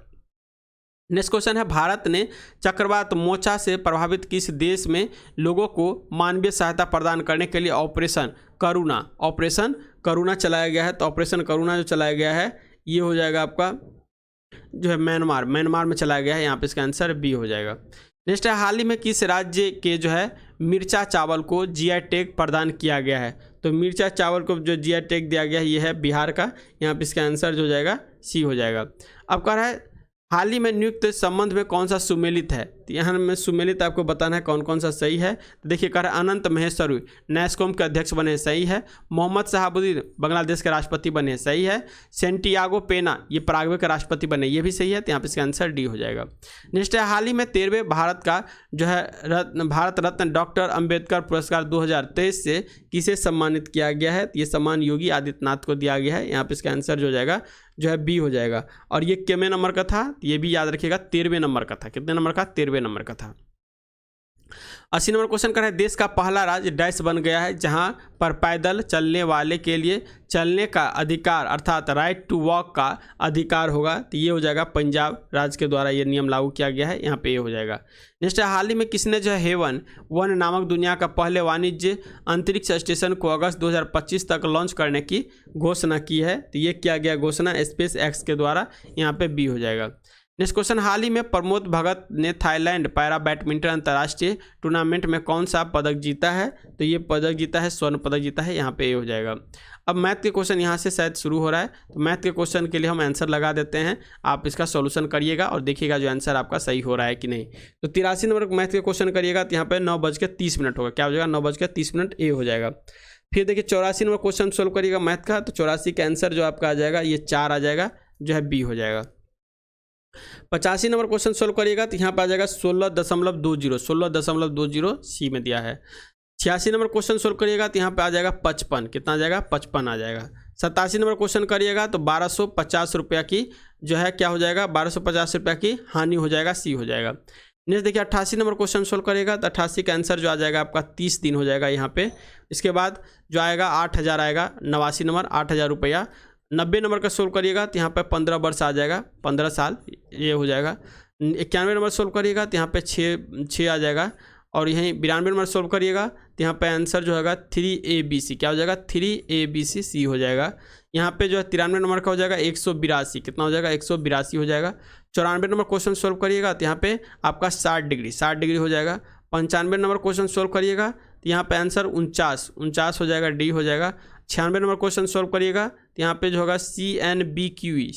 नेक्स्ट क्वेश्चन है, भारत ने चक्रवात मोचा से प्रभावित किस देश में लोगों को मानवीय सहायता प्रदान करने के लिए ऑपरेशन करुणा चलाया गया है? तो ऑपरेशन करुणा जो चलाया गया है ये हो जाएगा आपका जो है म्यांमार में चलाया गया है। यहाँ पे इसका आंसर बी हो जाएगा। नेक्स्ट है, हाल ही में किस राज्य के जो है मिर्चा चावल को जीआई टैग प्रदान किया गया है? तो मिर्चा चावल को जो जीआई टैग दिया गया है ये है बिहार का। यहाँ पे इसका आंसर जो हो जाएगा सी हो जाएगा। अब कह रहा है, हाल ही में नियुक्त संबंध में कौन सा सुमेलित है? तो यहाँ में सुमेलित आपको बताना है कौन कौन सा सही है। तो देखिए कह रहा है, अनंत महेश्वरी नैस्कॉम के अध्यक्ष बने, सही है। मोहम्मद शहाबुद्दीन बांग्लादेश के राष्ट्रपति बने, सही है। सेंटियागो पेना ये पराग्वे के राष्ट्रपति बने, ये भी सही है। तो यहाँ पे इसका आंसर डी हो जाएगा। नेक्स्ट है, हाल ही में 13वें भारत का जो है भारत रत्न डॉक्टर अंबेडकर पुरस्कार 2023 से किसे सम्मानित किया गया है? तो ये सम्मान योगी आदित्यनाथ को दिया गया है। यहाँ पे इसका आंसर जो हो जाएगा जो है बी हो जाएगा। और ये कितने नंबर का था? ये भी याद रखिएगा 13वें नंबर का था। कितने नंबर का? 13वें नंबर का था। 80 नंबर क्वेश्चन कर रहा है, देश का पहला राज्य डैश बन गया है जहां पर पैदल चलने वाले के लिए चलने का अधिकार अर्थात राइट टू वॉक का अधिकार होगा। तो ये हो जाएगा पंजाब राज्य के द्वारा ये नियम लागू किया गया है। यहाँ पे ये हो जाएगा। नेक्स्ट है, हाल ही में किसने जो है हेवन 1 नामक दुनिया का पहले वाणिज्य अंतरिक्ष स्टेशन को अगस्त 2025 तक लॉन्च करने की घोषणा की है? तो ये किया गया घोषणा स्पेस एक्स के द्वारा। यहाँ पे बी हो जाएगा। नेक्स्ट क्वेश्चन, हाल ही में प्रमोद भगत ने थाईलैंड पैरा बैडमिंटन अंतर्राष्ट्रीय टूर्नामेंट में कौन सा पदक जीता है? तो ये पदक जीता है, स्वर्ण पदक जीता है। यहाँ पे ये हो जाएगा। अब मैथ के क्वेश्चन यहाँ से शायद शुरू हो रहा है, तो मैथ के क्वेश्चन के लिए हम आंसर लगा देते हैं। आप इसका सॉल्यूशन करिएगा और देखिएगा जो आंसर आपका सही हो रहा है कि नहीं। तो 83 नंबर मैथ के क्वेश्चन करिएगा। तो यहाँ पे 9:30 होगा। क्या हो जाएगा? 9:30 ए हो जाएगा। फिर देखिए 84 नंबर क्वेश्चन सोल्व करिएगा मैथ का, तो 84 का आंसर जो आपका आ जाएगा ये 4 आ जाएगा, जो है बी हो जाएगा। 85 नंबर क्वेश्चन सोल्व करिएगा तो यहाँ पे आ जाएगा 16.20 सी में दिया है। 86 नंबर क्वेश्चन सोल्व करिएगा तो यहाँ पे आ जाएगा 55, कितना आ जाएगा 55 आ जाएगा। 87 नंबर क्वेश्चन करिएगा तो 1250 रुपया की जो है क्या हो जाएगा, 1250 रुपया की हानि हो जाएगा, सी हो जाएगा। नेक्स्ट देखिए 88 नंबर क्वेश्चन सोल्व करिएगा तो 88 का आंसर जो आ जाएगा आपका 30 दिन हो जाएगा यहाँ पे। इसके बाद जो आएगा 8000 आएगा, 89 नंबर 8000 रुपया। 90 नंबर का सोल्व करिएगा तो यहाँ पे 15 वर्ष आ जाएगा, 15 साल ये हो जाएगा। 91 नंबर सोल्व करिएगा तो यहाँ पे 6 आ जाएगा। और यहीं 92 नंबर सोल्व करिएगा तो यहाँ पे आंसर जो होगा 3ABC, क्या हो जाएगा 3ABC सी हो जाएगा। यहाँ पे जो है 93 नंबर का हो जाएगा 182, कितना हो जाएगा 182 हो जाएगा। 94 नंबर क्वेश्चन सोल्व करिएगा तो यहाँ पे आपका 60 डिग्री हो जाएगा। 95 नंबर क्वेश्चन सोल्व करिएगा तो यहाँ पे आंसर 49 हो जाएगा, डी हो जाएगा। 96 नंबर क्वेश्चन सोल्व करिएगा तो यहाँ पे जो होगा CNBQE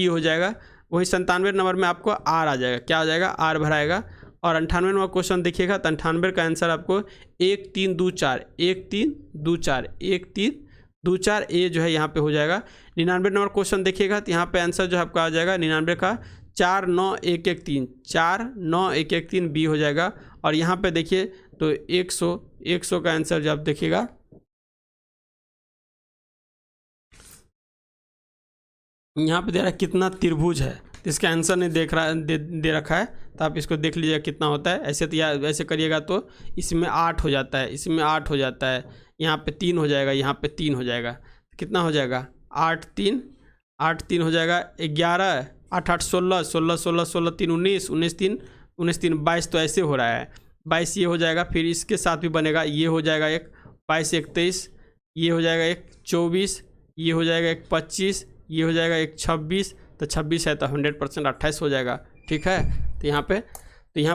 हो जाएगा। वही 97 नंबर में आपको आर आ जाएगा, क्या आ जाएगा आर भराएगा। और 98 नंबर क्वेश्चन देखिएगा तो 98 का आंसर आपको 1324 ए जो है यहाँ पे हो जाएगा। 99 नंबर क्वेश्चन देखिएगा तो यहाँ पे आंसर जो है आपका आ जाएगा 99 का 49113 बी हो जाएगा। और यहाँ पे देखिए तो 100 का आंसर जो आप देखिएगा यहाँ पे दे रहा है कितना त्रिभुज है, तो इसका आंसर नहीं दे रखा है, तो आप इसको देख लीजिएगा कितना होता है। ऐसे तो ऐसे करिएगा तो इसमें 8 हो जाता है, इसमें 8 हो जाता है, यहाँ पे 3 हो जाएगा, यहाँ पे 3 हो जाएगा, कितना हो जाएगा 8 3 हो जाएगा 11, 8 8 16 16 16 16 3 19 19 3 19 3 22, तो ऐसे हो रहा है 22 ये हो जाएगा। फिर इसके साथ भी बनेगा, ये हो जाएगा एक 22 21, ये हो जाएगा एक 24, ये हो जाएगा एक 25, ये हो जाएगा एक 26, तो 26 है तो 100% 28 हो जाएगा, ठीक है। तो यहाँ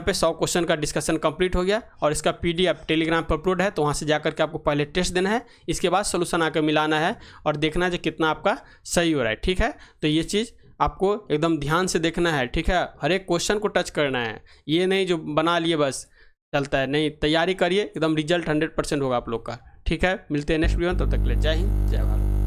पे 100 क्वेश्चन का डिस्कशन कंप्लीट हो गया और इसका PDF टेलीग्राम पर अपलोड है, तो वहाँ से जाकर के आपको पहले टेस्ट देना है, इसके बाद सोल्यूशन आकर मिलाना है और देखना है कि कितना आपका सही हो रहा है, ठीक है। तो ये चीज़ आपको एकदम ध्यान से देखना है, ठीक है, हर एक क्वेश्चन को टच करना है, ये नहीं जो बना लिए बस चलता है, नहीं, तैयारी करिए, एकदम रिजल्ट 100% होगा आप लोग का, ठीक है। मिलते हैं नेक्स्ट वीडियो में, तब तक के लिए जय हिंद जय भारत।